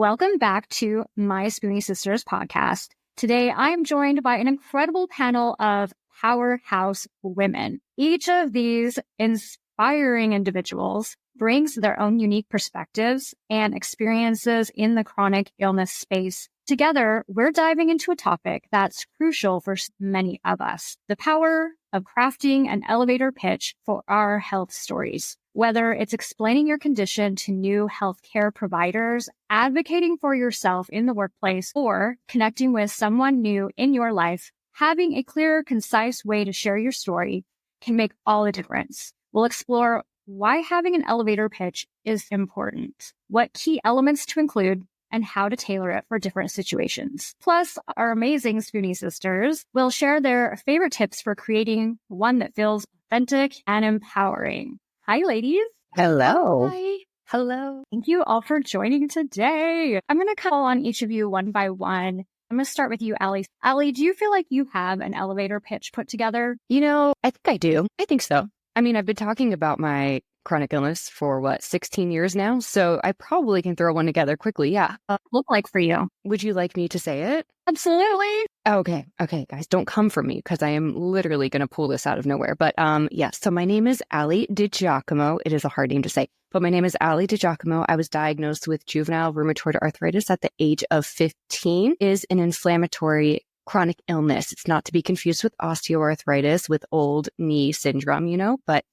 Welcome back to my Spoonie Sisters podcast. Today, I'm joined by an incredible panel of powerhouse women. Each of these inspiring individuals brings their own unique perspectives and experiences in the chronic illness space. Together, we're diving into a topic that's crucial for many of us, the power of crafting an elevator pitch for our health stories. Whether it's explaining your condition to new healthcare providers, advocating for yourself in the workplace, or connecting with someone new in your life, having a clear, concise way to share your story can make all the difference. We'll explore why having an elevator pitch is important, what key elements to include, and how to tailor it for different situations. Plus, our amazing Spoonie Sisters will share their favorite tips for creating one that feels authentic and empowering. Hi, ladies. Hello. Hi. Hello. Thank you all for joining today. I'm going to call on each of you one by one. I'm going to start with you, Allie. Allie, do you feel like you have an elevator pitch put together? I think I do. I think so. I mean, I've been talking about my chronic illness for 16 years now, so I probably can throw one together quickly. Yeah. Look like for you? Would you like me to say it? Absolutely. Okay, guys, don't come for me because I am literally going to pull this out of nowhere. But yes, so my name is Allie DiGiacomo. It is a hard name to say, but my name is Allie DiGiacomo. I was diagnosed with juvenile rheumatoid arthritis at the age of 15. It is an inflammatory chronic illness. It's not to be confused with osteoarthritis, with old knee syndrome, but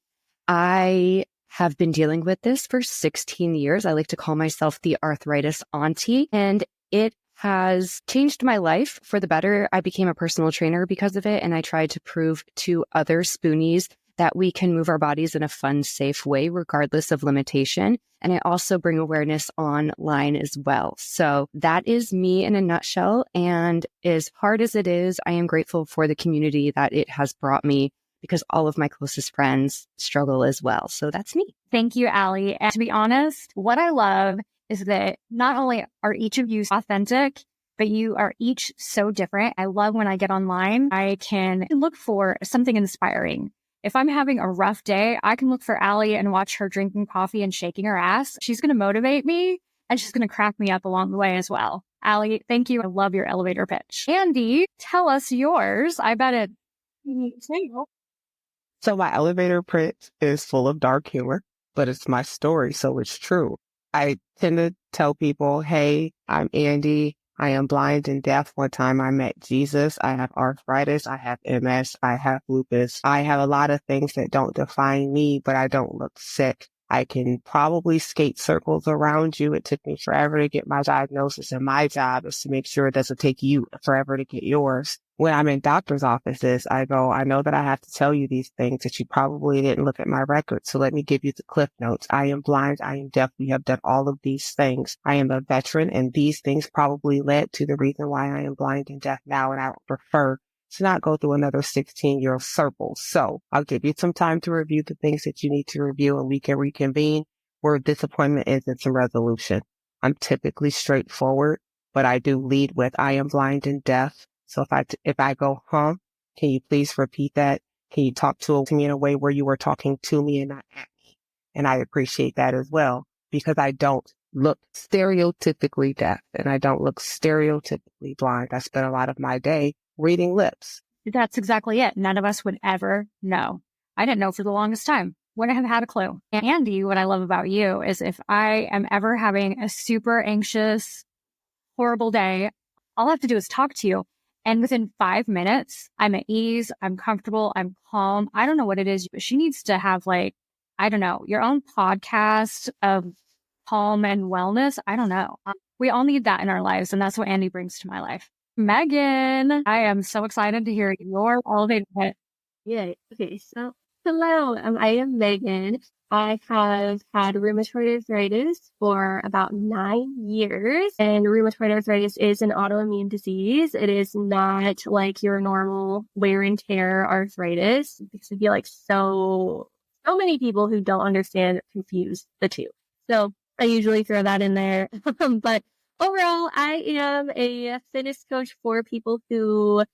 I have been dealing with this for 16 years. I like to call myself the arthritis auntie, and it has changed my life for the better. I became a personal trainer because of it, and I tried to prove to other Spoonies that we can move our bodies in a fun, safe way, regardless of limitation. And I also bring awareness online as well. So that is me in a nutshell. And as hard as it is, I am grateful for the community that it has brought me, because all of my closest friends struggle as well. So that's me. Thank you, Allie. And to be honest, what I love is that not only are each of you authentic, but you are each so different. I love when I get online, I can look for something inspiring. If I'm having a rough day, I can look for Allie and watch her drinking coffee and shaking her ass. She's going to motivate me, and she's going to crack me up along the way as well. Allie, thank you. I love your elevator pitch. Andi, tell us yours. I bet it. So my elevator pitch is full of dark humor, but it's my story, so it's true. I tend to tell people, hey, I'm Andi. I am blind and deaf. One time I met Jesus. I have arthritis. I have MS. I have lupus. I have a lot of things that don't define me, but I don't look sick. I can probably skate circles around you. It took me forever to get my diagnosis, and my job is to make sure it doesn't take you forever to get yours. When I'm in doctor's offices, I go, I know that I have to tell you these things that you probably didn't look at my record. So let me give you the cliff notes. I am blind. I am deaf. We have done all of these things. I am a veteran, and these things probably led to the reason why I am blind and deaf now. And I would prefer to not go through another 16-year circle. So I'll give you some time to review the things that you need to review, and we can reconvene where disappointment is and some resolution. I'm typically straightforward, but I do lead with, I am blind and deaf. So if I go, can you please repeat that? Can you talk to me in a way where you were talking to me and not at me? And I appreciate that as well, because I don't look stereotypically deaf and I don't look stereotypically blind. I spend a lot of my day reading lips. That's exactly it. None of us would ever know. I didn't know for the longest time. Wouldn't have had a clue. And Andi, what I love about you is if I am ever having a super anxious, horrible day, all I have to do is talk to you. And within 5 minutes, I'm at ease, I'm comfortable, I'm calm. I don't know what it is, but she needs to have your own podcast of calm and wellness. I don't know. We all need that in our lives. And that's what Andi brings to my life. Megan, I am so excited to hear your elevator pitch. Yeah. Okay. So, hello. I am Megan. I have had rheumatoid arthritis for about 9 years, and rheumatoid arthritis is an autoimmune disease. It is not like your normal wear and tear arthritis, because I feel like so many people who don't understand confuse the two. So I usually throw that in there. But overall, I am a fitness coach for people who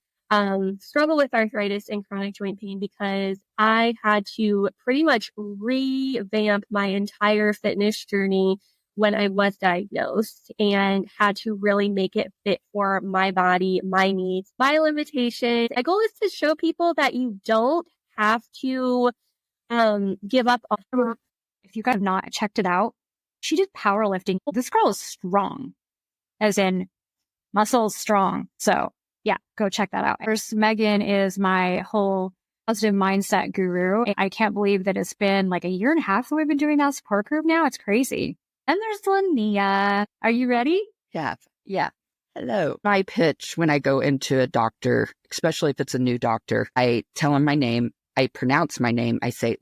struggle with arthritis and chronic joint pain, because I had to pretty much revamp my entire fitness journey when I was diagnosed and had to really make it fit for my body, my needs, my limitations. My goal is to show people that you don't have to give up on. If you guys have not checked it out, she did powerlifting. This girl is strong, as in muscles strong. So yeah, go check that out. First, Megan is my whole positive mindset guru. I can't believe that it's been like a year and a half that we've been doing that support group now. It's crazy. And there's Linnea. Are you ready? Yeah. Hello. My pitch when I go into a doctor, especially if it's a new doctor, I tell them my name. I pronounce my name. I say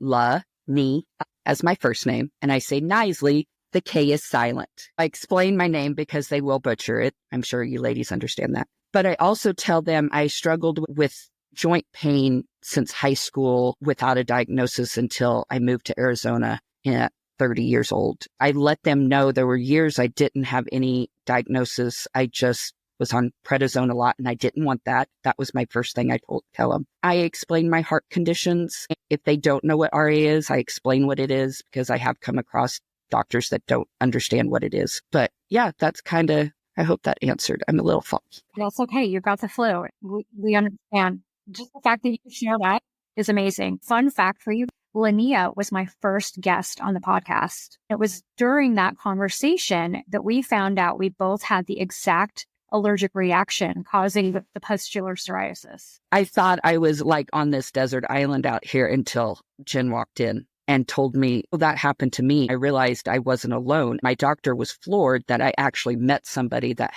Ni as my first name. And I say Nisley. The K is silent. I explain my name because they will butcher it. I'm sure you ladies understand that. But I also tell them I struggled with joint pain since high school without a diagnosis until I moved to Arizona at 30 years old. I let them know there were years I didn't have any diagnosis. I just was on prednisone a lot and I didn't want that. That was my first thing I tell them. I explain my heart conditions. If they don't know what RA is, I explain what it is because I have come across doctors that don't understand what it is. But yeah, that's kind of, I hope that answered. I'm a little false. That's okay. You've got the flu. We understand. Just the fact that you share that is amazing. Fun fact for you. Linnea was my first guest on the podcast. It was during that conversation that we found out we both had the exact allergic reaction causing the pustular psoriasis. I thought I was like on this desert island out here until Jen walked in and told me, well, that happened to me. I realized I wasn't alone. My doctor was floored that I actually met somebody that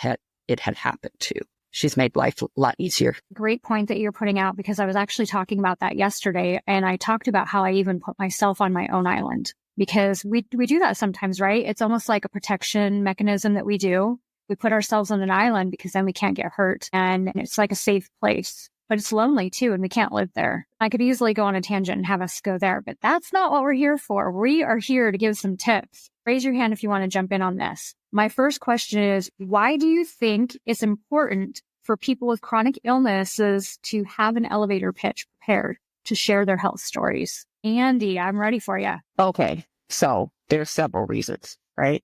it had happened to. She's made life a lot easier. Great point that you're putting out, because I was actually talking about that yesterday. And I talked about how I even put myself on my own island, because we do that sometimes, right? It's almost like a protection mechanism that we do. We put ourselves on an island because then we can't get hurt. And it's like a safe place, but it's lonely too. And we can't live there. I could easily go on a tangent and have us go there, but that's not what we're here for. We are here to give some tips. Raise your hand if you want to jump in on this. My first question is, why do you think it's important for people with chronic illnesses to have an elevator pitch prepared to share their health stories? Andi, I'm ready for you. Okay. So there's several reasons, right?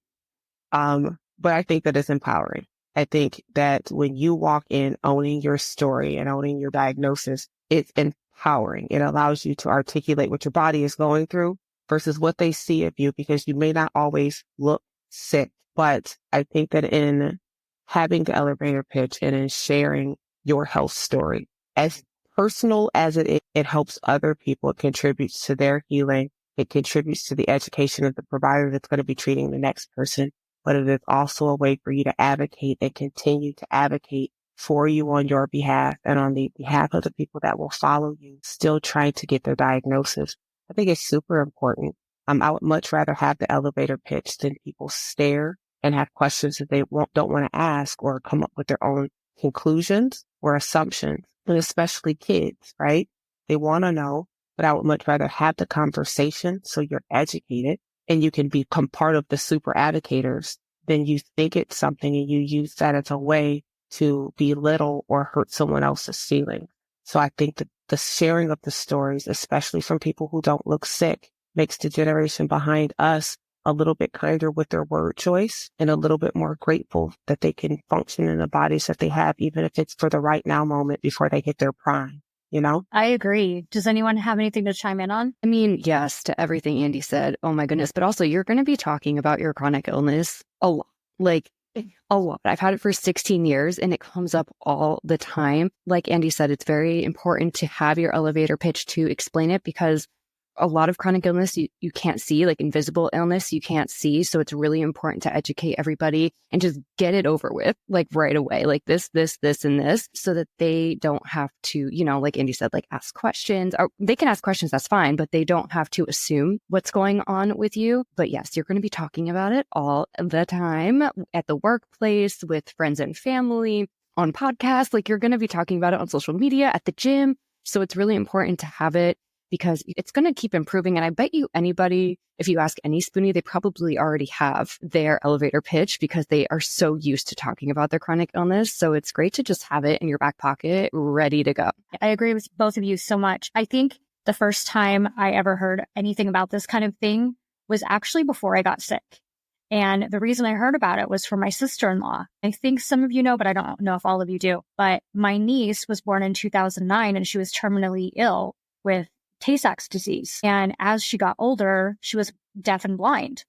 But I think that it's empowering. I think that when you walk in owning your story and owning your diagnosis, it's empowering. It allows you to articulate what your body is going through versus what they see of you, because you may not always look sick. But I think that in having the elevator pitch and in sharing your health story, as personal as it is, it helps other people. It contributes to their healing. It contributes to the education of the provider that's going to be treating the next person. But it is also a way for you to advocate and continue to advocate for you on your behalf and on the behalf of the people that will follow you, still trying to get their diagnosis. I think it's super important. I would much rather have the elevator pitch than people stare and have questions that they don't want to ask or come up with their own conclusions or assumptions, and especially kids, right? They want to know, but I would much rather have the conversation so you're educated and you can become part of the super advocators than you think it's something and you use that as a way to belittle or hurt someone else's feelings. So I think that the sharing of the stories, especially from people who don't look sick, makes the generation behind us a little bit kinder with their word choice and a little bit more grateful that they can function in the bodies that they have, even if it's for the right now moment before they hit their prime. You know? I agree. Does anyone have anything to chime in on? I mean, yes, to everything Andi said. Oh my goodness. But also, you're going to be talking about your chronic illness a lot. Like, a lot. I've had it for 16 years and it comes up all the time. Like Andi said, it's very important to have your elevator pitch to explain it, because a lot of chronic illness you can't see, like invisible illness you can't see. So it's really important to educate everybody and just get it over with, like right away, like this, and this, so that they don't have to, you know, like Andi said, like ask questions. Or they can ask questions, that's fine, but they don't have to assume what's going on with you. But yes, you're going to be talking about it all the time at the workplace, with friends and family, on podcasts. Like you're going to be talking about it on social media, at the gym. So it's really important to have it, because it's going to keep improving. And I bet you anybody, if you ask any Spoonie, they probably already have their elevator pitch because they are so used to talking about their chronic illness. So it's great to just have it in your back pocket, ready to go. I agree with both of you so much. I think the first time I ever heard anything about this kind of thing was actually before I got sick. And the reason I heard about it was from my sister-in-law. I think some of you know, but I don't know if all of you do. But my niece was born in 2009 and she was terminally ill with Tay-Sachs disease. And as she got older, she was deaf and blind.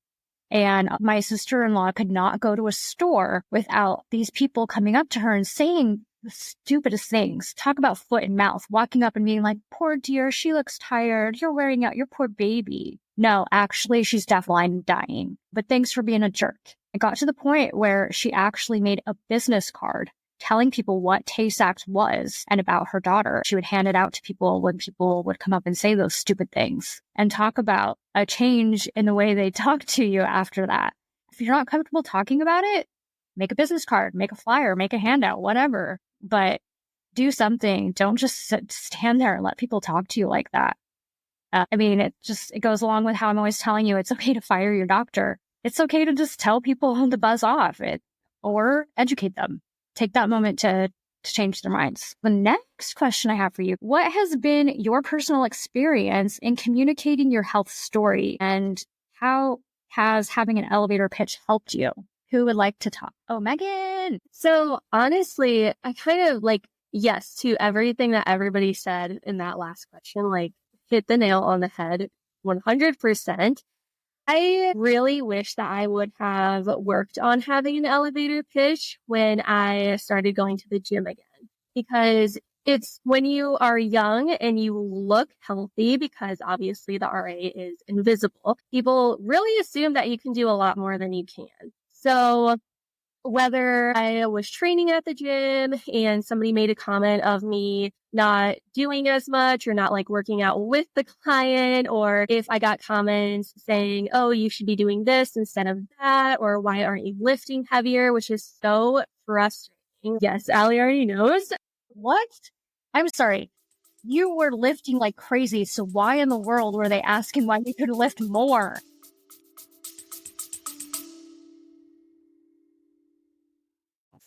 And my sister-in-law could not go to a store without these people coming up to her and saying the stupidest things. Talk about foot and mouth, walking up and being like, poor dear, she looks tired. You're wearing out your poor baby. No, actually, she's deaf, blind, and dying. But thanks for being a jerk. It got to the point where she actually made a business card telling people what Tay-Sachs was and about her daughter. She would hand it out to people when people would come up and say those stupid things, and talk about a change in the way they talk to you after that. If you're not comfortable talking about it, make a business card, make a flyer, make a handout, whatever. But do something. Don't just stand there and let people talk to you like that. It goes along with how I'm always telling you it's okay to fire your doctor. It's okay to just tell people to buzz off it or educate them. Take that moment to change their minds. The next question I have for you, what has been your personal experience in communicating your health story, and how has having an elevator pitch helped you? Who would like to talk? Oh, Megan. So honestly, I kind of yes to everything that everybody said in that last question, hit the nail on the head 100%. I really wish that I would have worked on having an elevator pitch when I started going to the gym again, because it's when you are young and you look healthy, because obviously the RA is invisible, people really assume that you can do a lot more than you can. So whether I was training at the gym and somebody made a comment of me not doing as much or not working out with the client, or if I got comments saying, oh, you should be doing this instead of that, or why aren't you lifting heavier, which is so frustrating. Yes, Allie already knows. What? I'm sorry. You were lifting like crazy, so why in the world were they asking why you could lift more?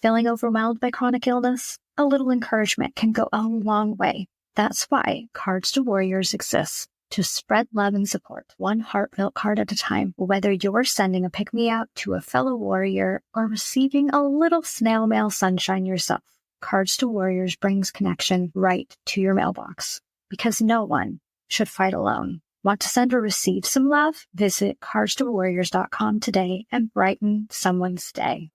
Feeling overwhelmed by chronic illness? A little encouragement can go a long way. That's why Cards to Warriors exists, to spread love and support, one heartfelt card at a time. Whether you're sending a pick-me-up to a fellow warrior or receiving a little snail mail sunshine yourself, Cards to Warriors brings connection right to your mailbox. Because no one should fight alone. Want to send or receive some love? Visit cardstowarriors.com today and brighten someone's day.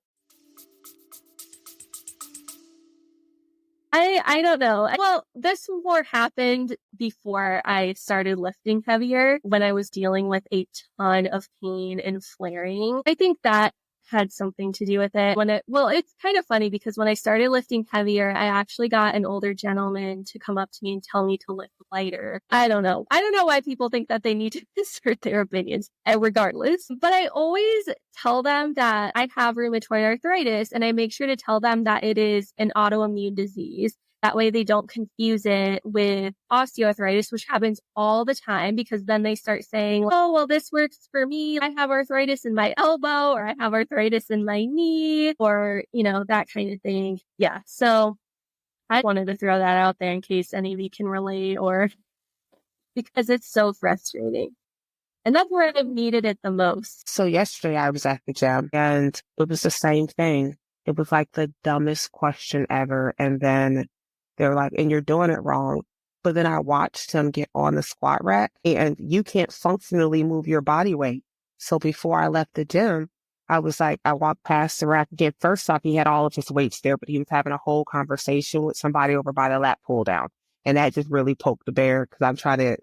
I don't know. Well, this more happened before I started lifting heavier, when I was dealing with a ton of pain and flaring. I think that had something to do with it. It's kind of funny because when I started lifting heavier, I actually got an older gentleman to come up to me and tell me to lift lighter. I don't know why people think that they need to assert their opinions, regardless. But I always tell them that I have rheumatoid arthritis, and I make sure to tell them that it is an autoimmune disease. That way they don't confuse it with osteoarthritis, which happens all the time, because then they start saying, oh, well, this works for me. I have arthritis in my elbow, or I have arthritis in my knee, or, that kind of thing. Yeah. So I wanted to throw that out there in case any of you can relate, or because it's so frustrating. And that's where I've needed it the most. So yesterday I was at the gym and it was the same thing. It was the dumbest question ever. And then they were like, and you're doing it wrong. But then I watched him get on the squat rack, and you can't functionally move your body weight. So before I left the gym, I walked past the rack again. First off, he had all of his weights there, but he was having a whole conversation with somebody over by the lat pull down. And that just really poked the bear, because I'm trying to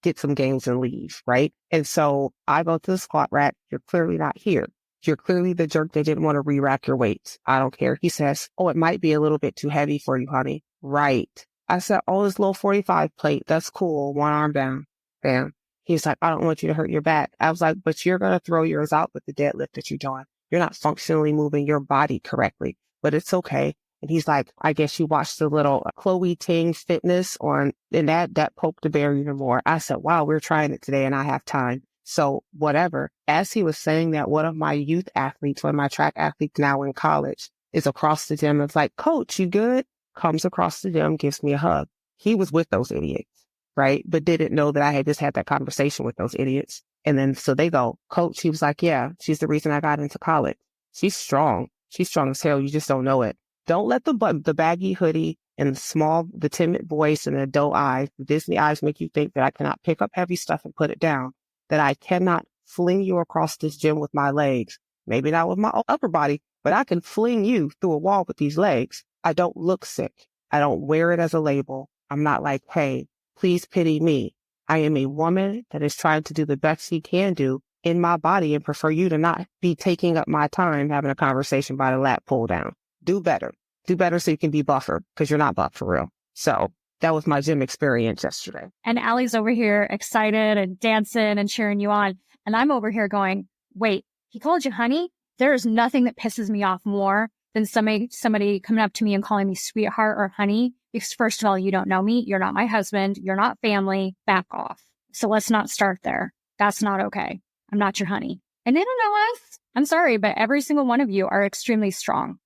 get some gains and leave, right? And so I go to the squat rack. You're clearly not here. You're clearly the jerk that didn't want to re-rack your weights. I don't care. He says, oh, it might be a little bit too heavy for you, honey. Right. I said, oh, this little 45 plate. That's cool. One arm down. Bam. He's like, I don't want you to hurt your back. I was like, but you're going to throw yours out with the deadlift that you're doing. You're not functionally moving your body correctly, but it's okay. And he's like, I guess you watched the little Chloe Ting fitness on, and that poked the bear even more. I said, wow, we're trying it today and I have time. So whatever. As he was saying that, one of my youth athletes, one of my track athletes now in college, is across the gym. It's like, coach, you good? Comes across the gym, gives me a hug. He was with those idiots, right? But didn't know that I had just had that conversation with those idiots. And then so they go, Coach, he was like, yeah, she's the reason I got into college. She's strong. She's strong as hell. You just don't know it. Don't let the baggy hoodie and the timid voice and the doe eyes, the Disney eyes make you think that I cannot pick up heavy stuff and put it down, that I cannot fling you across this gym with my legs. Maybe not with my upper body, but I can fling you through a wall with these legs. I don't look sick. I don't wear it as a label. I'm not like, hey, please pity me. I am a woman that is trying to do the best she can do in my body and prefer you to not be taking up my time having a conversation by the lat pull down. Do better. Do better so you can be buffer, because you're not buff for real. So that was my gym experience yesterday. And Allie's over here excited and dancing and cheering you on. And I'm over here going, wait, he called you honey? There is nothing that pisses me off more than somebody coming up to me and calling me sweetheart or honey. Because first of all, you don't know me. You're not my husband. You're not family. Back off. So let's not start there. That's not okay. I'm not your honey. And they don't know us. I'm sorry, but every single one of you are extremely strong,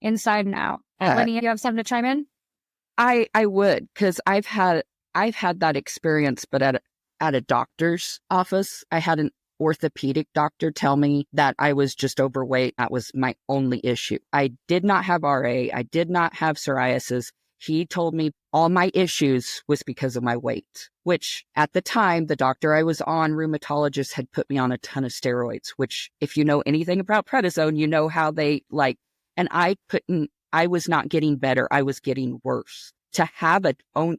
inside and out. Linnea, you have something to chime in? I would, because I've had that experience, but at a doctor's office. I had an orthopedic doctor tell me that I was just overweight. That was my only issue. I did not have RA. I did not have psoriasis. He told me all my issues was because of my weight, which at the time, the doctor I was on, rheumatologist, had put me on a ton of steroids, which if you know anything about prednisone, you know how they and I was not getting better. I was getting worse. To have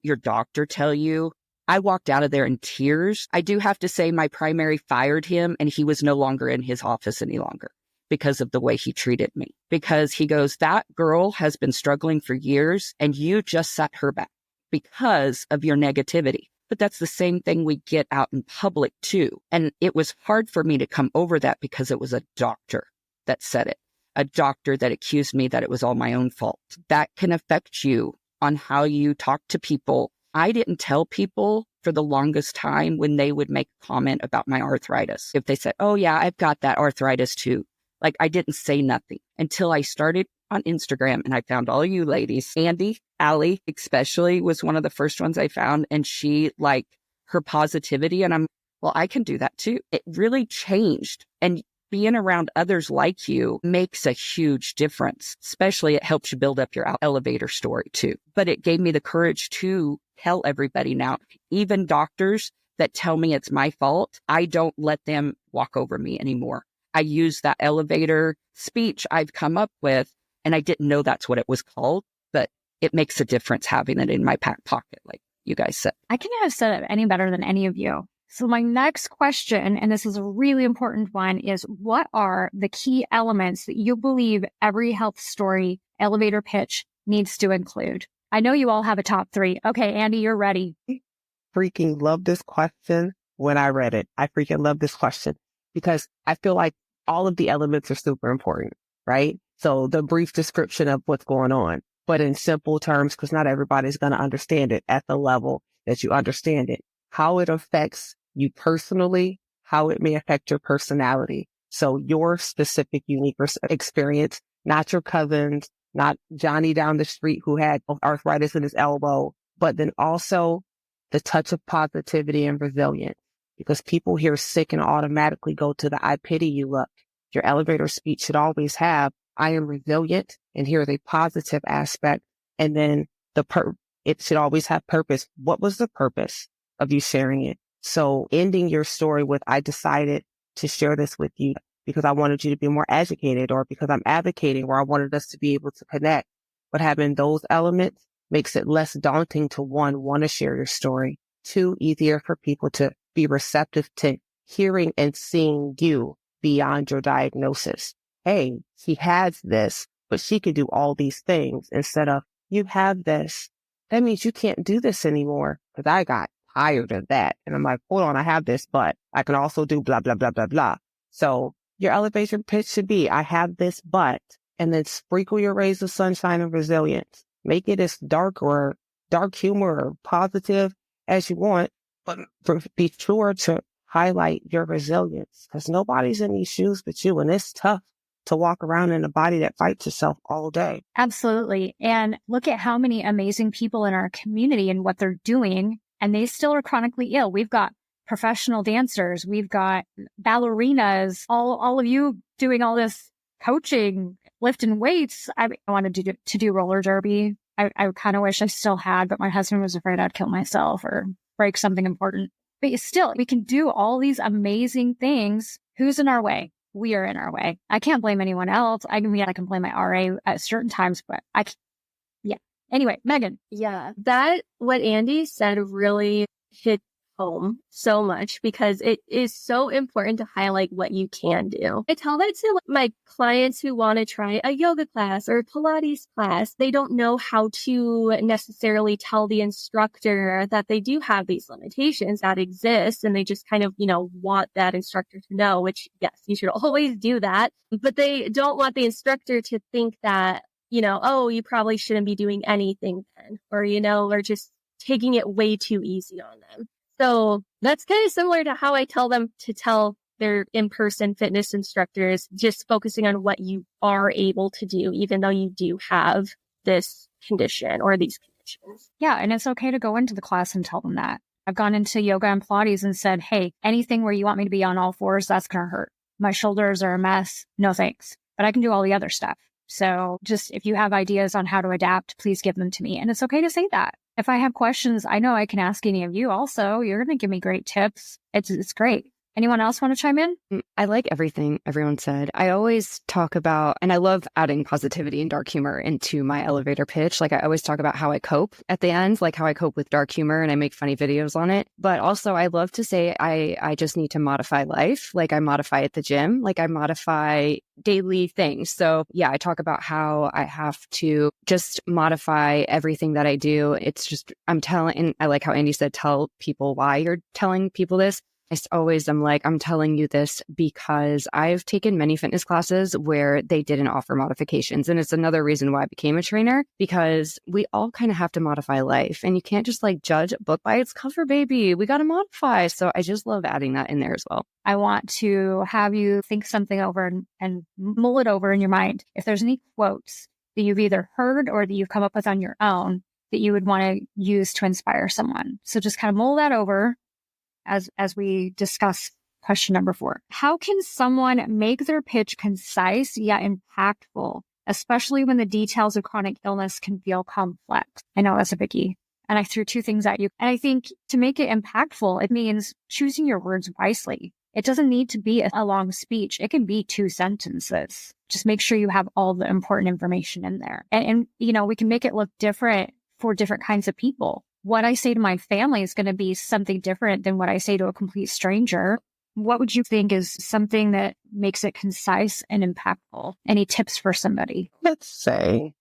your doctor tell you, I walked out of there in tears. I do have to say my primary fired him and he was no longer in his office any longer because of the way he treated me. Because he goes, that girl has been struggling for years and you just set her back because of your negativity. But that's the same thing we get out in public too. And it was hard for me to come over that because it was a doctor that said it, a doctor that accused me that it was all my own fault. That can affect you on how you talk to people. I didn't tell people for the longest time when they would make a comment about my arthritis. If they said, oh yeah, I've got that arthritis too. I didn't say nothing until I started on Instagram and I found all you ladies. Andi, Allie especially was one of the first ones I found. And she her positivity and I can do that too. It really changed. And being around others like you makes a huge difference. Especially it helps you build up your elevator story too. But it gave me the courage to tell everybody now, even doctors that tell me it's my fault, I don't let them walk over me anymore. I use that elevator speech I've come up with, and I didn't know that's what it was called, but it makes a difference having it in my back pocket, like you guys said. I couldn't have said it any better than any of you. So my next question, and this is a really important one, is what are the key elements that you believe every health story elevator pitch needs to include? I know you all have a top 3. Okay, Andi, you're ready. Freaking love this question when I read it. I freaking love this question because I feel like all of the elements are super important, right? So the brief description of what's going on, but in simple terms, because not everybody's going to understand it at the level that you understand it, how it affects you personally, how it may affect your personality. So your specific, unique experience, not your cousins, not Johnny down the street who had arthritis in his elbow, but then also the touch of positivity and resilience. Because people hear sick and automatically go to the I pity you look. Your elevator speech should always have, I am resilient, and here's a positive aspect. And then it should always have purpose. What was the purpose of you sharing it? So ending your story with, I decided to share this with you because I wanted you to be more educated, or because I'm advocating, or I wanted us to be able to connect. But having those elements makes it less daunting to want to share your story. 2, easier for people to be receptive to hearing and seeing you beyond your diagnosis. Hey, she has this, but she can do all these things, instead of, you have this. That means you can't do this anymore, because I got tired of that. And I'm like, hold on, I have this, but I can also do blah, blah, blah, blah, blah. So your elevator pitch should be, I have this, but, and then sprinkle your rays of sunshine and resilience. Make it as dark humor or positive as you want, but be sure to highlight your resilience, because nobody's in these shoes but you. And it's tough to walk around in a body that fights itself all day. Absolutely. And look at how many amazing people in our community and what they're doing, and they still are chronically ill. We've got professional dancers. We've got ballerinas, all of you doing all this coaching, lifting weights. I wanted to do roller derby. I kind of wish I still had, but my husband was afraid I'd kill myself or break something important. But still, we can do all these amazing things. Who's in our way? We are in our way. I can't blame anyone else. I can blame my RA at certain times, but yeah. Anyway, Megan. Yeah, what Andi said really hit home so much because it is so important to highlight what you can do. I tell that to my clients who want to try a yoga class or a Pilates class. They don't know how to necessarily tell the instructor that they do have these limitations that exist, and they just kind of, want that instructor to know, which yes, you should always do that, but they don't want the instructor to think that, oh, you probably shouldn't be doing anything then, or just taking it way too easy on them. So that's kind of similar to how I tell them to tell their in-person fitness instructors, just focusing on what you are able to do, even though you do have this condition or these conditions. Yeah. And it's okay to go into the class and tell them that. I've gone into yoga and Pilates and said, hey, anything where you want me to be on all fours, that's going to hurt. My shoulders are a mess. No thanks. But I can do all the other stuff. So just if you have ideas on how to adapt, please give them to me. And it's okay to say that. If I have questions, I know I can ask any of you also. You're going to give me great tips. It's great. Anyone else want to chime in? I like everything everyone said. I always talk about, and I love adding positivity and dark humor into my elevator pitch. Like I always talk about how I cope at the end, like how I cope with dark humor, and I make funny videos on it. But also I love to say I just need to modify life. Like I modify at the gym, like I modify daily things. So yeah, I talk about how I have to just modify everything that I do. It's just, I'm like how Andi said, tell people why you're telling people this. I'm telling you this because I've taken many fitness classes where they didn't offer modifications. And it's another reason why I became a trainer, because we all kind of have to modify life, and you can't just judge a book by its cover, baby. We got to modify. So I just love adding that in there as well. I want to have you think something over and mull it over in your mind. If there's any quotes that you've either heard or that you've come up with on your own that you would want to use to inspire someone. So just kind of mull that over as we discuss question number 4. How can someone make their pitch concise yet impactful, especially when the details of chronic illness can feel complex? I know that's a biggie. And I threw 2 things at you. And I think to make it impactful, it means choosing your words wisely. It doesn't need to be a long speech. It can be 2 sentences. Just make sure you have all the important information in there. And we can make it look different for different kinds of people. What I say to my family is going to be something different than what I say to a complete stranger. What would you think is something that makes it concise and impactful? Any tips for somebody? Let's say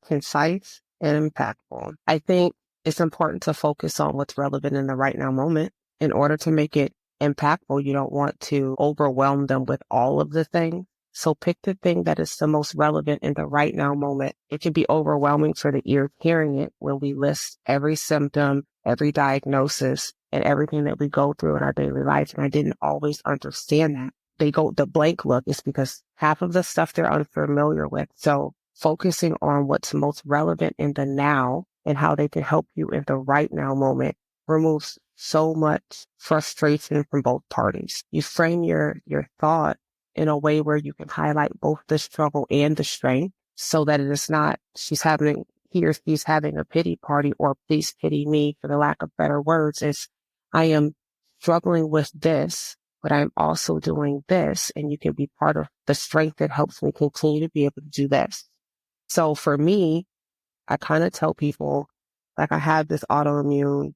concise and impactful. I think it's important to focus on what's relevant in the right now moment. In order to make it impactful, you don't want to overwhelm them with all of the things. So pick the thing that is the most relevant in the right now moment. It can be overwhelming for the ear hearing it when we list every symptom, every diagnosis, and everything that we go through in our daily life. And I didn't always understand that. The blank look is because half of the stuff they're unfamiliar with. So focusing on what's most relevant in the now and how they can help you in the right now moment removes so much frustration from both parties. You frame your thought in a way where you can highlight both the struggle and the strength, so that it is not she's having a pity party or please pity me, for the lack of better words. It's I am struggling with this, but I'm also doing this, and you can be part of the strength that helps me continue to be able to do this. So for me, I kind of tell people, I have this autoimmune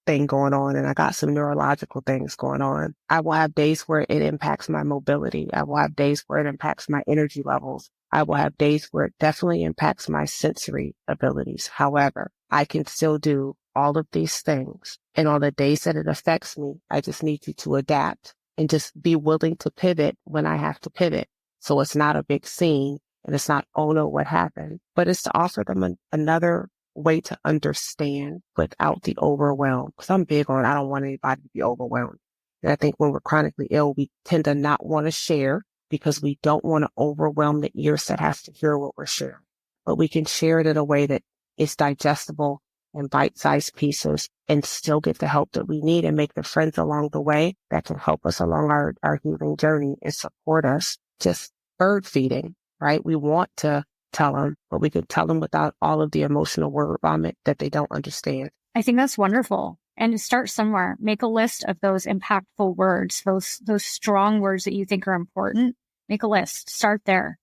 thing going on, and I got some neurological things going on. I will have days where it impacts my mobility. I will have days where it impacts my energy levels. I will have days where it definitely impacts my sensory abilities. However, I can still do all of these things. And on the days that it affects me, I just need you to adapt and just be willing to pivot when I have to pivot. So it's not a big scene, and it's not, oh no, what happened? But it's to offer them another way to understand without the overwhelm. Because I'm big on, I don't want anybody to be overwhelmed. And I think when we're chronically ill, we tend to not want to share because we don't want to overwhelm the ears that has to hear what we're sharing. But we can share it in a way that is digestible in bite-sized pieces and still get the help that we need and make the friends along the way that can help us along our healing journey and support us. Just bird feeding, right? We want to tell them, but we could tell them without all of the emotional word vomit that they don't understand. I think that's wonderful. And start somewhere. Make a list of those impactful words, those strong words that you think are important. Make a list. Start there.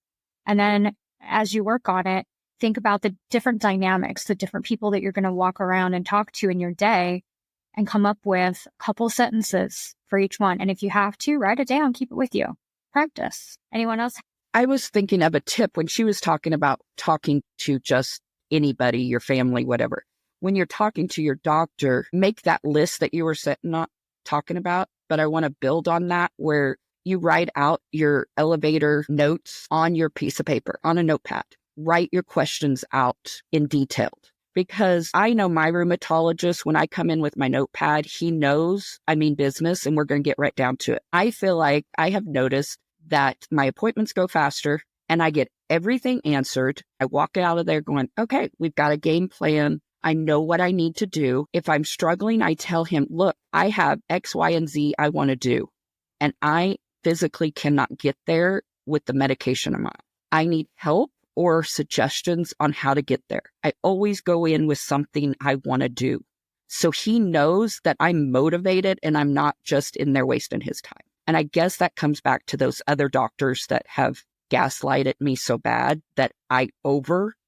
And then as you work on it, think about the different dynamics, the different people that you're going to walk around and talk to in your day, and come up with a couple sentences for each one. And if you have to, write it down, keep it with you. Practice. Anyone else? I was thinking of a tip when she was talking about talking to just anybody, your family, whatever. When you're talking to your doctor, make that list that you were not talking about, but I want to build on that where you write out your elevator notes on your piece of paper, on a notepad. Write your questions out in detail. Because I know my rheumatologist, when I come in with my notepad, he knows I mean business and we're going to get right down to it. I feel like I have noticed that my appointments go faster and I get everything answered. I walk out of there going, okay, we've got a game plan. I know what I need to do. If I'm struggling, I tell him, look, I have X, Y, and Z I want to do. And I physically cannot get there with the medication I'm on. I need help or suggestions on how to get there. I always go in with something I want to do. So he knows that I'm motivated and I'm not just in there wasting his time. And I guess that comes back to those other doctors that have gaslighted me so bad that I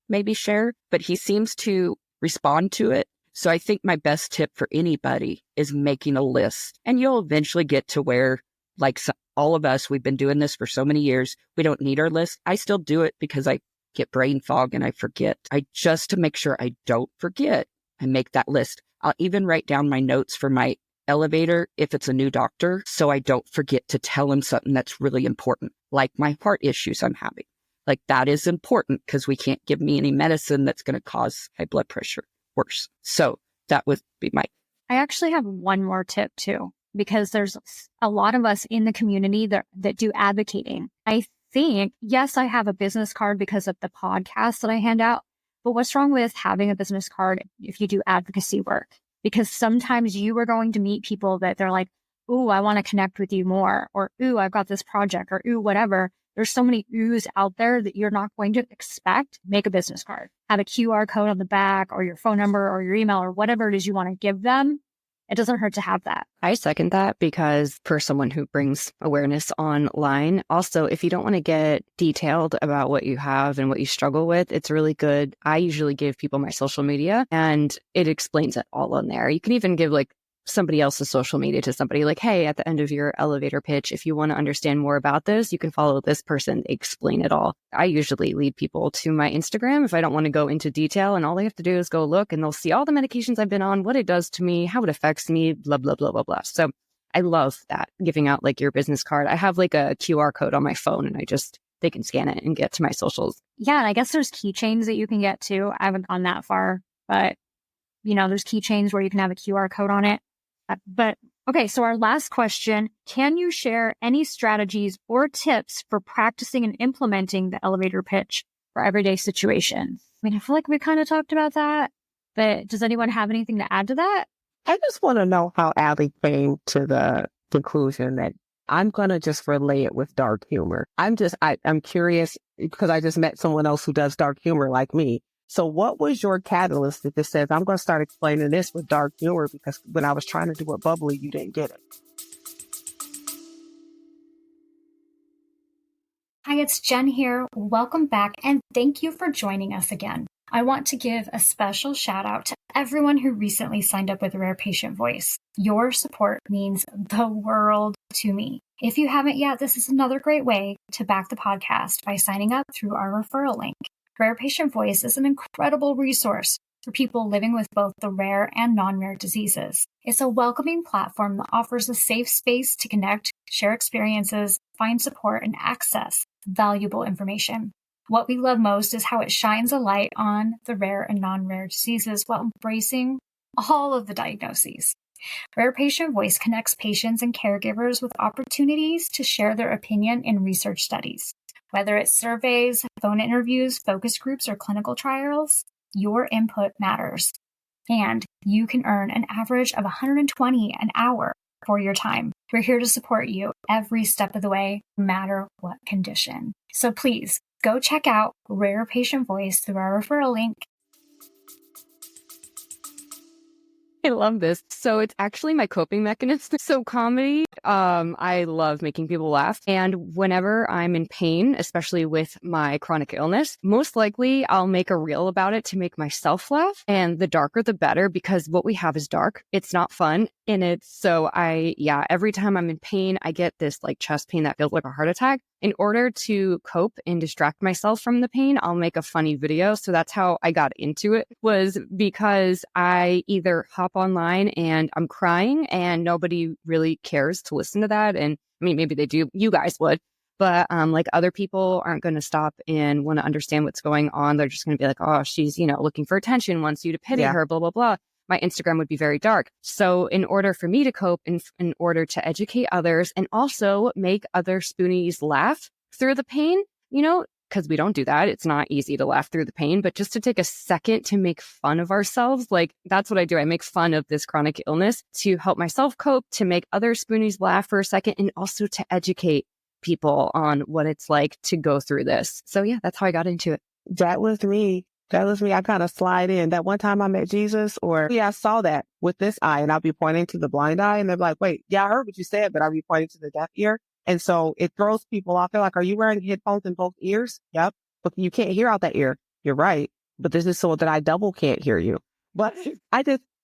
maybe share, but he seems to respond to it. So I think my best tip for anybody is making a list, and you'll eventually get to where, like all of us, we've been doing this for so many years. We don't need our list. I still do it because I get brain fog and I forget. Just to make sure I don't forget, I make that list. I'll even write down my notes for my elevator if it's a new doctor, so I don't forget to tell him something that's really important, like my heart issues I'm having. Like that is important because we can't give me any medicine that's going to cause high blood pressure worse. So that would be I actually have one more tip too, because there's a lot of us in the community that do advocating. I think, yes, I have a business card because of the podcast that I hand out, but what's wrong with having a business card if you do advocacy work? Because sometimes you are going to meet people that they're like, ooh, I want to connect with you more, or ooh, I've got this project, or ooh, whatever. There's so many oohs out there that you're not going to expect. Make a business card. Have a QR code on the back, or your phone number, or your email, or whatever it is you want to give them. It doesn't hurt to have that. I second that, because for someone who brings awareness online, also, if you don't want to get detailed about what you have and what you struggle with, it's really good. I usually give people my social media and it explains it all on there. You can even give like somebody else's social media to somebody, like, hey, at the end of your elevator pitch, if you want to understand more about this, you can follow this person. They explain it all. I usually lead people to my Instagram if I don't want to go into detail, and all they have to do is go look and they'll see all the medications I've been on, what it does to me, how it affects me, blah, blah, blah, blah, blah. So I love that, giving out like your business card. I have like a QR code on my phone and they can scan it and get to my socials. Yeah. And I guess there's keychains that you can get too. I haven't gone that far, but there's keychains where you can have a QR code on it. But okay, so our last question, can you share any strategies or tips for practicing and implementing the elevator pitch for everyday situations? I mean, I feel like we kind of talked about that, but does anyone have anything to add to that? I just want to know how Allie came to the conclusion that I'm going to just relay it with dark humor. I'm curious because I just met someone else who does dark humor like me. So what was your catalyst that just says, I'm going to start explaining this with dark humor, because when I was trying to do it bubbly, you didn't get it? Hi, it's Jen here. Welcome back, and thank you for joining us again. I want to give a special shout out to everyone who recently signed up with Rare Patient Voice. Your support means the world to me. If you haven't yet, this is another great way to back the podcast by signing up through our referral link. Rare Patient Voice is an incredible resource for people living with both the rare and non-rare diseases. It's a welcoming platform that offers a safe space to connect, share experiences, find support, and access valuable information. What we love most is how it shines a light on the rare and non-rare diseases while embracing all of the diagnoses. Rare Patient Voice connects patients and caregivers with opportunities to share their opinion in research studies. Whether it's surveys, phone interviews, focus groups, or clinical trials, your input matters. And you can earn an average of $120 an hour for your time. We're here to support you every step of the way, no matter what condition. So please go check out Rare Patient Voice through our referral link. I love this. So it's actually my coping mechanism. So comedy, I love making people laugh. And whenever I'm in pain, especially with my chronic illness, most likely I'll make a reel about it to make myself laugh. And the darker, the better, because what we have is dark. It's not fun. And every time I'm in pain, I get this like chest pain that feels like a heart attack. In order to cope and distract myself from the pain, I'll make a funny video. So that's how I got into it, was because I either hop online and I'm crying and nobody really cares to listen to that. And I mean, maybe they do, you guys would, but like other people aren't going to stop and want to understand what's going on. They're just going to be like, oh, she's, looking for attention, wants you to pity her, blah, blah, blah. My Instagram would be very dark. So in order for me to cope, in order to educate others and also make other Spoonies laugh through the pain, because we don't do that. It's not easy to laugh through the pain, but just to take a second to make fun of ourselves, like that's what I do. I make fun of this chronic illness to help myself cope, to make other Spoonies laugh for a second, and also to educate people on what it's like to go through this. So yeah, that's how I got into it. That was me. I kind of slide in. That one time I met Jesus, I saw that with this eye, and I'll be pointing to the blind eye, and they're like, wait, yeah, I heard what you said, but I'll be pointing to the deaf ear. And so it throws people off. They're like, are you wearing headphones in both ears? Yep. But you can't hear out that ear. You're right. But this is so that I double can't hear you. But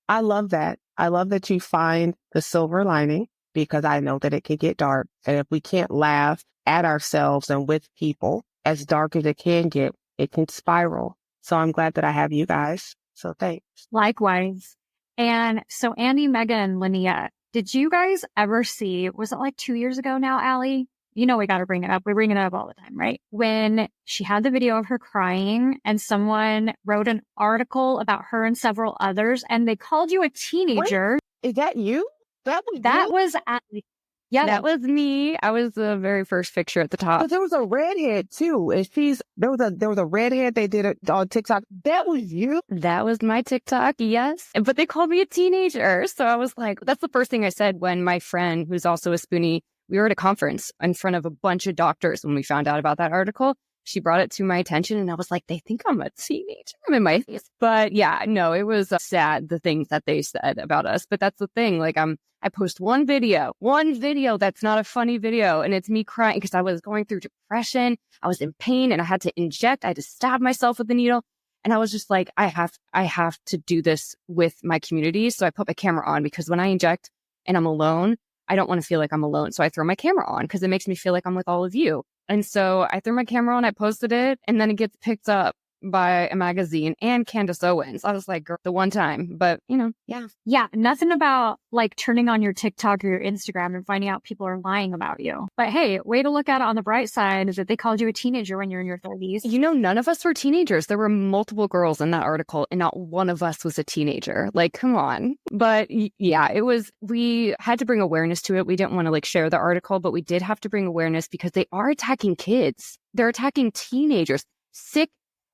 I love that. I love that you find the silver lining, because I know that it can get dark. And if we can't laugh at ourselves and with people, as dark as it can spiral. So I'm glad that I have you guys. So thanks. Likewise. And so Andi, Megan, and Linnea, did you guys ever see, was it like 2 years ago now, Allie? We got to bring it up. We bring it up all the time, right? When she had the video of her crying and someone wrote an article about her and several others, and they called you a teenager. Wait, is that you? That was Allie. Yeah, that was me. I was the very first picture at the top. But there was a redhead too. And there was a redhead they did it on TikTok. That was you? That was my TikTok, yes. But they called me a teenager. So I was like, that's the first thing I said when my friend, who's also a Spoonie, we were at a conference in front of a bunch of doctors when we found out about that article. She brought it to my attention and I was like, they think I'm a teenager. I'm in my face. But yeah, no, it was sad, the things that they said about us. But that's the thing. Like I post one video that's not a funny video. And it's me crying because I was going through depression. I was in pain and I had to inject. I had to stab myself with a needle. And I was just like, I have to do this with my community. So I put my camera on, because when I inject and I'm alone, I don't want to feel like I'm alone. So I throw my camera on because it makes me feel like I'm with all of you. And so I threw my camera on, I posted it, and then it gets picked up by a magazine and Candace Owens. I was like, girl, the one time, but yeah. Yeah. Nothing about like turning on your TikTok or your Instagram and finding out people are lying about you. But hey, way to look at it on the bright side is that they called you a teenager when you're in your 30s. None of us were teenagers. There were multiple girls in that article and not one of us was a teenager. Like, come on. But yeah, we had to bring awareness to it. We didn't want to like share the article, but we did have to bring awareness because they are attacking kids. They're attacking teenagers, sick.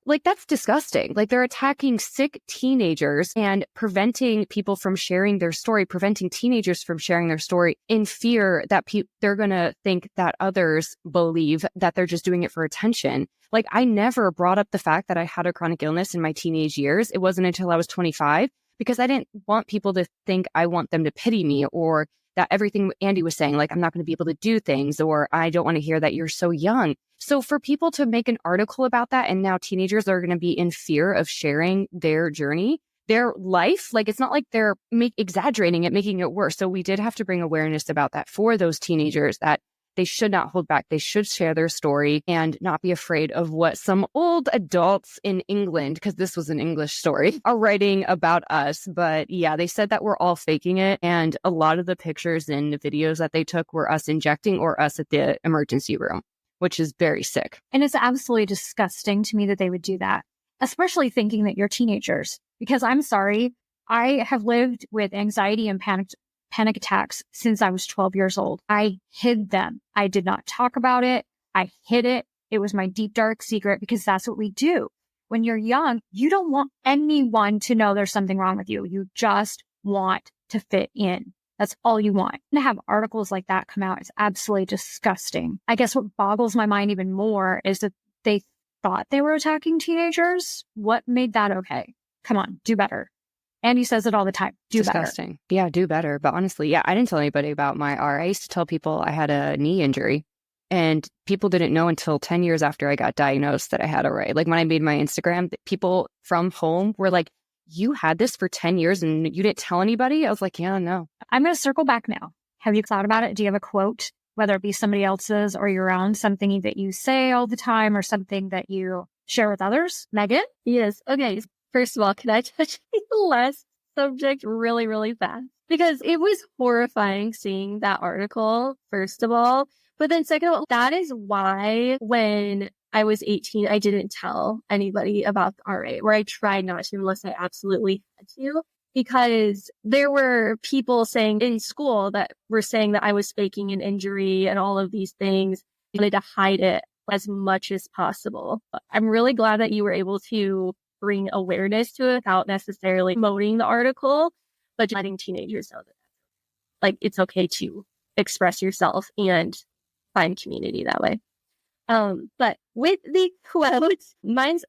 Like, that's disgusting. Like, they're attacking sick teenagers and preventing people from sharing their story, preventing teenagers from sharing their story in fear that they're going to think that others believe that they're just doing it for attention. Like, I never brought up the fact that I had a chronic illness in my teenage years. It wasn't until I was 25, because I didn't want people to think I want them to pity me, or that everything Andi was saying, like, I'm not going to be able to do things, or I don't want to hear that you're so young. So for people to make an article about that, and now teenagers are going to be in fear of sharing their journey, their life, like, it's not like they're exaggerating it, making it worse. So we did have to bring awareness about that for those teenagers, that they should not hold back. They should share their story and not be afraid of what some old adults in England, because this was an English story, are writing about us. But yeah, they said that we're all faking it. And a lot of the pictures and the videos that they took were us injecting or us at the emergency room, which is very sick. And it's absolutely disgusting to me that they would do that, especially thinking that you're teenagers. Because I'm sorry, I have lived with anxiety and panic attacks since I was 12 years old. I hid them. I did not talk about it. I hid it. It was my deep, dark secret, because that's what we do. when you're young, you don't want anyone to know there's something wrong with you. You just want to fit in. That's all you want. To have articles like that come out is absolutely disgusting. I guess what boggles my mind even more is that they thought they were attacking teenagers. What made that okay? Come on, do better. Andy says it all the time. Do Disgusting. Better. Yeah, do better. But honestly, yeah, I didn't tell anybody about my RA. I used to tell people I had a knee injury. And people didn't know until 10 years after I got diagnosed that I had RA. Like when I made my Instagram, people from home were like, you had this for 10 years and you didn't tell anybody? I was like, yeah, no. I'm going to circle back now. Have you thought about it? Do you have a quote, whether it be somebody else's or your own, something that you say all the time or something that you share with others? Megan? Yes. Okay. First of all, can I touch the last subject really, really fast? Because it was horrifying seeing that article, first of all. But then second of all, that is why when I was 18, I didn't tell anybody about the RA, where I tried not to unless I absolutely had to, because there were people saying in school that were saying that I was faking an injury and all of these things. I wanted to hide it as much as possible. But I'm really glad that you were able to bring awareness to it without necessarily promoting the article, but letting teenagers know that like it's okay to express yourself and find community that way. But with the quote, mine's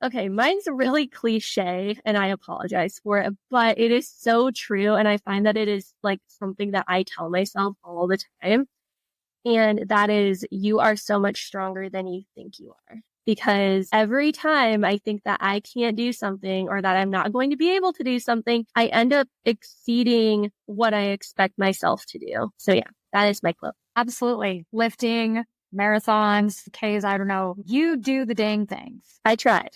really cliche and I apologize for it, but it is so true. And I find that it is like something that I tell myself all the time. And that is, you are so much stronger than you think you are. Because every time I think that I can't do something or that I'm not going to be able to do something, I end up exceeding what I expect myself to do. So yeah, that is my quote. Absolutely. Lifting, marathons, Ks, I don't know. You do the dang things. I tried.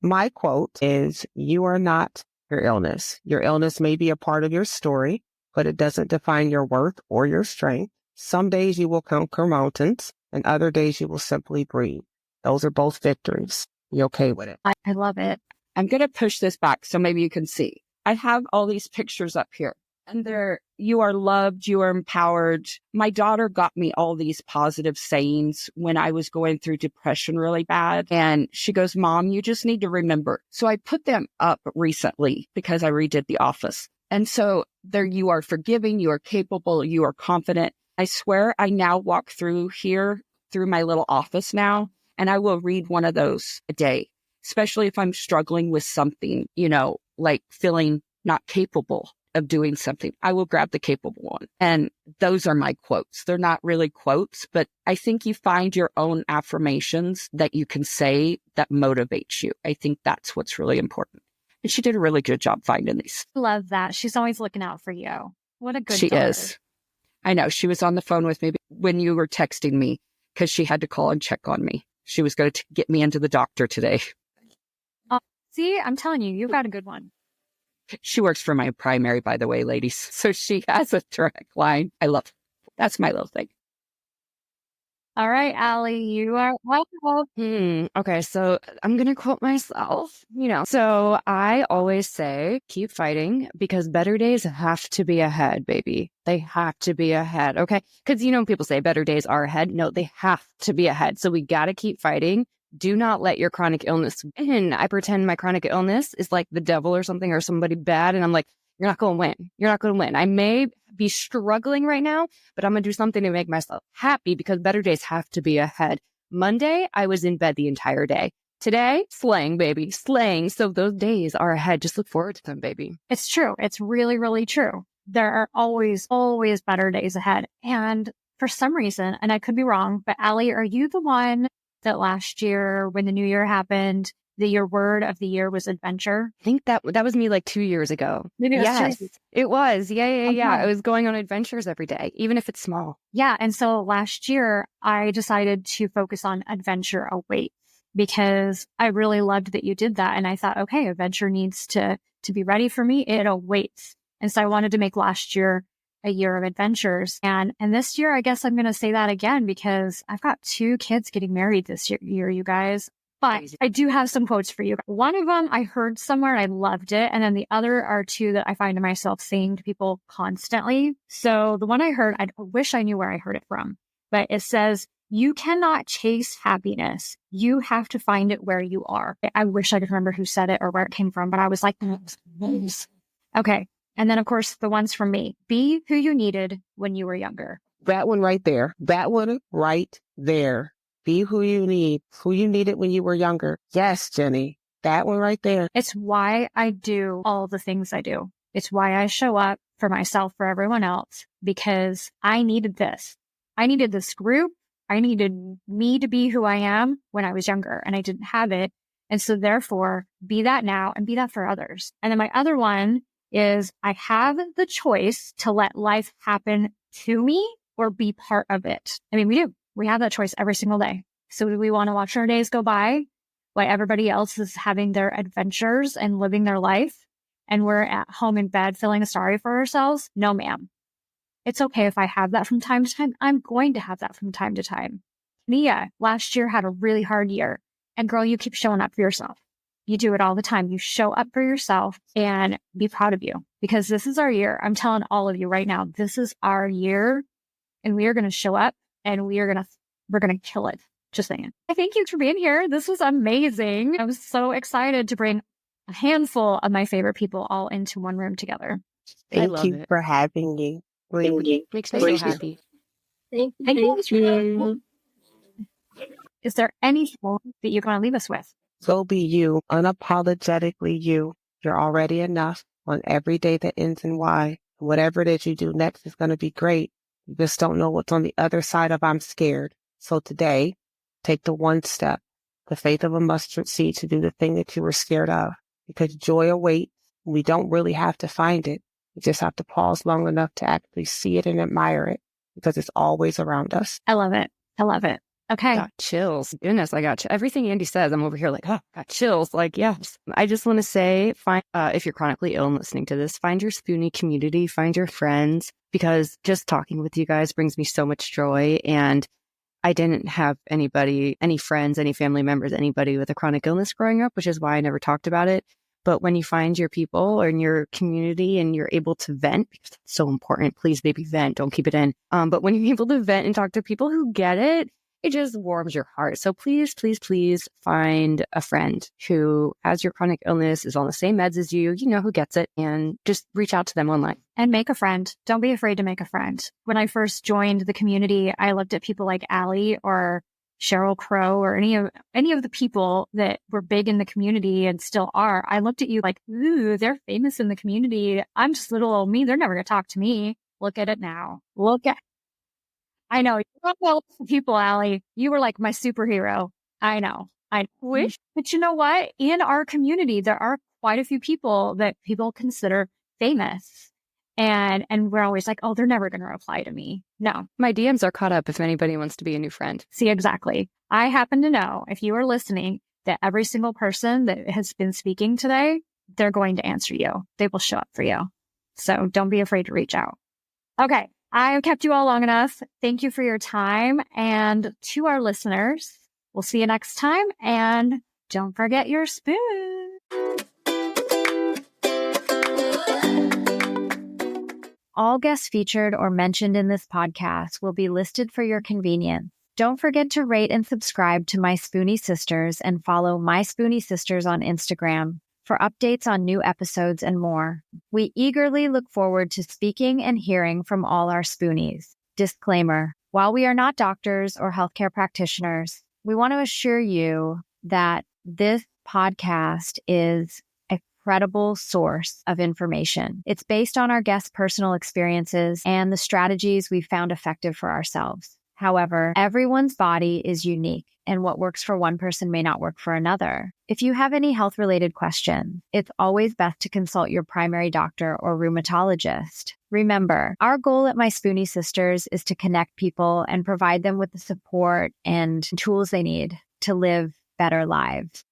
My quote is, you are not your illness. Your illness may be a part of your story, but it doesn't define your worth or your strength. Some days you will conquer mountains and other days you will simply breathe. Those are both victories. You okay with it? I love it. I'm going to push this back so maybe you can see. I have all these pictures up here. And you are loved, you are empowered. My daughter got me all these positive sayings when I was going through depression really bad. And she goes, Mom, you just need to remember. So I put them up recently because I redid The Office. And so there, you are forgiving, you are capable, you are confident. I swear I now walk through my little office now, and I will read one of those a day, especially if I'm struggling with something, like feeling not capable of doing something. I will grab the capable one. And those are my quotes. They're not really quotes, but I think you find your own affirmations that you can say that motivates you. I think that's what's really important. And she did a really good job finding these. Love that. She's always looking out for you. What a good She daughter. is. I know. She was on the phone with me when you were texting me because she had to call and check on me. She was going to get me into the doctor today. See, I'm telling you, you've got a good one. She works for my primary, by the way, ladies. So she has a direct line. I love it. That's my little thing. All right, Allie, you are welcome. Okay, so I'm going to quote myself, So I always say, keep fighting because better days have to be ahead, baby. They have to be ahead, okay? Because, people say better days are ahead. No, they have to be ahead. So we got to keep fighting. Do not let your chronic illness win. I pretend my chronic illness is like the devil or something or somebody bad. And I'm like, you're not going to win. You're not going to win. I may be struggling right now, but I'm going to do something to make myself happy because better days have to be ahead. Monday, I was in bed the entire day. Today, slaying, baby, slaying. So those days are ahead. Just look forward to them, baby. It's true. It's really, really true. There are always better days ahead. And for some reason, and I could be wrong, but Allie, are you the one that last year when the new year happened, your word of the year was adventure? I think that was me like 2 years ago. Maybe it was yes, it was. Yeah. Okay. I was going on adventures every day, even if it's small. Yeah. And so last year I decided to focus on adventure awaits because I really loved that you did that. And I thought, okay, adventure needs to be ready for me. It awaits. And so I wanted to make last year a year of adventures. And this year, I guess I'm going to say that again because I've got 2 kids getting married this year, you guys. But I do have some quotes for you. One of them I heard somewhere and I loved it. And then the other are 2 that I find myself saying to people constantly. So the one I heard, I wish I knew where I heard it from, but it says, You cannot chase happiness. You have to find it where you are. I wish I could remember who said it or where it came from, but I was like, okay. And then, of course, the ones from me. Be who you needed when you were younger. That one right there. That one right there. Be who you needed when you were younger. Yes, Jenny. That one right there. It's why I do all the things I do. It's why I show up for myself, for everyone else, because I needed this. I needed this group. I needed me to be who I am when I was younger, and I didn't have it. And so therefore, be that now and be that for others. And then my other one is I have the choice to let life happen to me or be part of it. I mean, we do. We have that choice every single day. So do we want to watch our days go by while everybody else is having their adventures and living their life, and we're at home in bed feeling sorry for ourselves? No, ma'am. It's okay if I have that from time to time. I'm going to have that from time to time. Linnea last year had a really hard year. And girl, you keep showing up for yourself. You do it all the time. You show up for yourself and be proud of you, because this is our year. I'm telling all of you right now, this is our year, and we are going to show up and we're going to kill it. Just saying. I thank you for being here. This was amazing. I was so excited to bring a handful of my favorite people all into one room together. Thank you for having me. Makes me so happy. Thank you. Is there anything that you're going to leave us with? So be you, unapologetically you. You're already enough on every day that ends in Y. Whatever it is you do next is going to be great. You just don't know what's on the other side of I'm scared. So today, take the one step, the faith of a mustard seed, to do the thing that you were scared of, because joy awaits. We don't really have to find it. We just have to pause long enough to actually see it and admire it, because it's always around us. I love it. I love it. Okay. Got chills. Goodness, I got everything Andi says. I'm over here like, oh, got chills. Like, yes. I just want to say, if you're chronically ill and listening to this, find your Spoonie community, find your friends, because just talking with you guys brings me so much joy. And I didn't have anybody, any friends, any family members, anybody with a chronic illness growing up, which is why I never talked about it. But when you find your people or in your community and you're able to vent, because it's so important, please, baby, vent, don't keep it in. But when you're able to vent and talk to people who get it, it just warms your heart. So please, please, please find a friend who has your chronic illness, is on the same meds as you know, who gets it, and just reach out to them online. And make a friend. Don't be afraid to make a friend. When I first joined the community, I looked at people like Allie or Cheryl Crow or any of the people that were big in the community and still are. I looked at you like, ooh, they're famous in the community. I'm just little old me. They're never going to talk to me. Look at it now. I know. You're one of people, Allie. You were like my superhero. I know. I wish. But you know what? In our community, there are quite a few people that people consider famous. And we're always like, oh, they're never going to reply to me. No. My DMs are caught up if anybody wants to be a new friend. See, exactly. I happen to know, if you are listening, that every single person that has been speaking today, they're going to answer you. They will show up for you. So don't be afraid to reach out. Okay. I have kept you all long enough. Thank you for your time. And to our listeners, we'll see you next time. And don't forget your spoon. All guests featured or mentioned in this podcast will be listed for your convenience. Don't forget to rate and subscribe to My Spoonie Sisters and follow My Spoonie Sisters on Instagram for updates on new episodes and more. We eagerly look forward to speaking and hearing from all our Spoonies. Disclaimer: while we are not doctors or healthcare practitioners, we want to assure you that this podcast is a credible source of information. It's based on our guests' personal experiences and the strategies we've found effective for ourselves. However, everyone's body is unique, and what works for one person may not work for another. If you have any health-related questions, it's always best to consult your primary doctor or rheumatologist. Remember, our goal at My Spoonie Sisters is to connect people and provide them with the support and tools they need to live better lives.